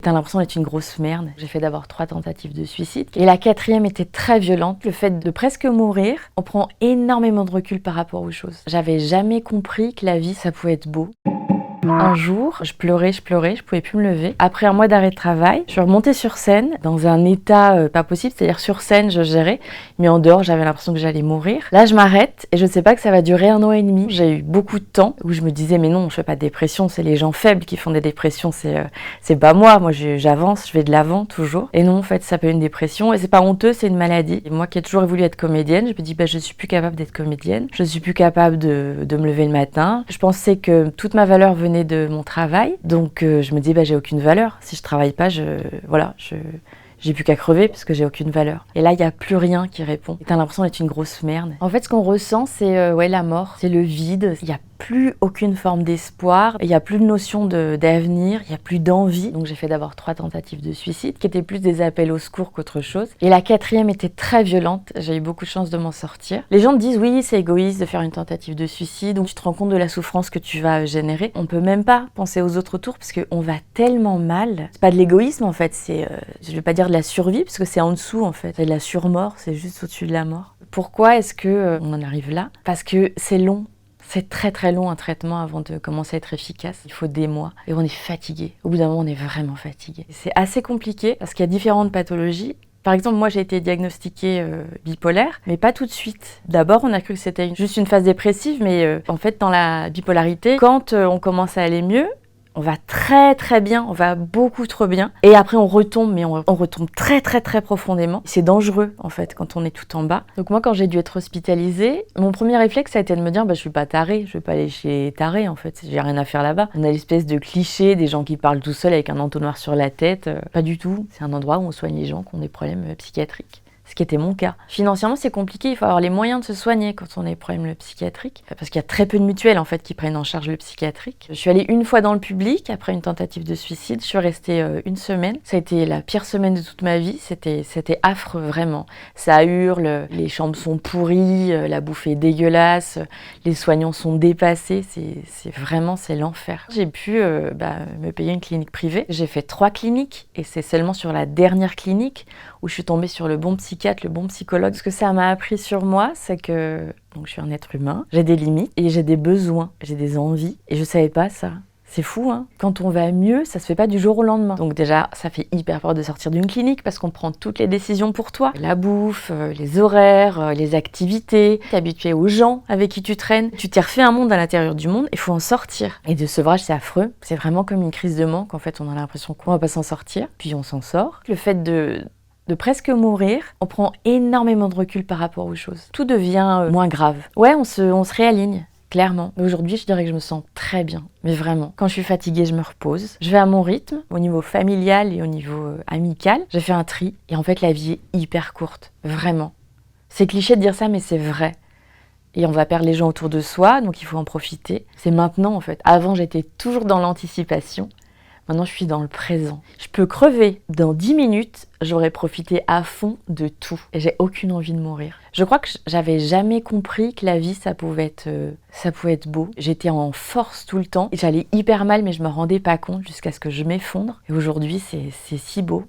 T'as l'impression d'être une grosse merde. J'ai fait d'abord 3 tentatives de suicide. Et la 4e était très violente. Le fait de presque mourir, on prend énormément de recul par rapport aux choses. J'avais jamais compris que la vie, ça pouvait être beau. Un jour, je pleurais, je pouvais plus me lever. Après un mois d'arrêt de travail, je suis remontée sur scène dans un état pas possible, c'est-à-dire sur scène, je gérais, mais en dehors, j'avais l'impression que j'allais mourir. Là, je m'arrête et je sais pas que ça va durer 1 an et demi. J'ai eu beaucoup de temps où je me disais, mais non, je fais pas de dépression, c'est les gens faibles qui font des dépressions, c'est pas moi. Moi, j'avance, je vais de l'avant toujours. Et non, en fait, ça peut être une dépression et c'est pas honteux, c'est une maladie. Et moi qui ai toujours voulu être comédienne, je me dis, je suis plus capable d'être comédienne, je suis plus capable de me lever le matin. Je pensais que toute ma valeur venait de mon travail, donc je me dis j'ai aucune valeur. Si je travaille pas, j'ai plus qu'à crever parce que j'ai aucune valeur. Et là, il y a plus rien qui répond. Et t'as l'impression d'être une grosse merde. En fait, ce qu'on ressent, c'est la mort, c'est le vide. Il y a plus aucune forme d'espoir, il y a plus de notion d'avenir, il y a plus d'envie. Donc j'ai fait d'abord 3 tentatives de suicide qui étaient plus des appels au secours qu'autre chose. Et la 4e était très violente, j'ai eu beaucoup de chance de m'en sortir. Les gens te disent oui, c'est égoïste de faire une tentative de suicide, ou tu te rends compte de la souffrance que tu vas générer. On peut même pas penser aux autres autour parce qu'on va tellement mal. C'est pas de l'égoïsme en fait, c'est, je vais pas dire de la survie parce que c'est en dessous en fait. C'est de la surmort, c'est juste au-dessus de la mort. Pourquoi est-ce que on en arrive là? Parce que c'est long. C'est très très long un traitement avant de commencer à être efficace. Il faut des mois et on est fatigué. Au bout d'un moment, on est vraiment fatigué. C'est assez compliqué parce qu'il y a différentes pathologies. Par exemple, moi j'ai été diagnostiquée bipolaire, mais pas tout de suite. D'abord, on a cru que c'était juste une phase dépressive, mais en fait, dans la bipolarité, quand on commence à aller mieux, on va très très bien, on va beaucoup trop bien. Et après on retombe, mais on retombe très très très profondément. C'est dangereux en fait quand on est tout en bas. Donc moi quand j'ai dû être hospitalisée, mon premier réflexe ça a été de me dire je suis pas tarée, je vais pas aller chez taré en fait, j'ai rien à faire là-bas. On a l'espèce de cliché des gens qui parlent tout seuls avec un entonnoir sur la tête. Pas du tout, c'est un endroit où on soigne les gens qui ont des problèmes psychiatriques. Ce qui était mon cas. Financièrement, c'est compliqué, il faut avoir les moyens de se soigner quand on a des problèmes psychiatriques, parce qu'il y a très peu de mutuelles en fait qui prennent en charge le psychiatrique. Je suis allée une fois dans le public après une tentative de suicide, je suis restée 1 semaine. Ça a été la pire semaine de toute ma vie, c'était affreux vraiment. Ça hurle, les chambres sont pourries, la bouffe est dégueulasse, les soignants sont dépassés, c'est l'enfer. J'ai pu me payer une clinique privée. J'ai fait 3 cliniques et c'est seulement sur la dernière clinique où je suis tombée sur le bon psychiatre, le bon psychologue. Ce que ça m'a appris sur moi, c'est que donc, je suis un être humain, j'ai des limites et j'ai des besoins, j'ai des envies. Et je savais pas ça. C'est fou, hein. Quand on va mieux, ça se fait pas du jour au lendemain. Donc déjà, ça fait hyper peur de sortir d'une clinique parce qu'on prend toutes les décisions pour toi. La bouffe, les horaires, les activités. T'es habitué aux gens avec qui tu traînes. Tu t'es refait un monde à l'intérieur du monde, il faut en sortir. Et de sevrage, c'est affreux. C'est vraiment comme une crise de manque. En fait, on a l'impression qu'on va pas s'en sortir, puis on s'en sort. Le fait de presque mourir, on prend énormément de recul par rapport aux choses. Tout devient moins grave. Ouais, on se réaligne, clairement. Mais aujourd'hui, je dirais que je me sens très bien, mais vraiment. Quand je suis fatiguée, je me repose. Je vais à mon rythme, au niveau familial et au niveau amical. J'ai fait un tri, et en fait, la vie est hyper courte, vraiment. C'est cliché de dire ça, mais c'est vrai. Et on va perdre les gens autour de soi, donc il faut en profiter. C'est maintenant, en fait. Avant, j'étais toujours dans l'anticipation. Maintenant, je suis dans le présent. Je peux crever. Dans 10 minutes, j'aurais profité à fond de tout. Et j'ai aucune envie de mourir. Je crois que j'avais jamais compris que la vie, ça pouvait être beau. J'étais en force tout le temps. J'allais hyper mal, mais je me rendais pas compte jusqu'à ce que je m'effondre. Et aujourd'hui, c'est si beau.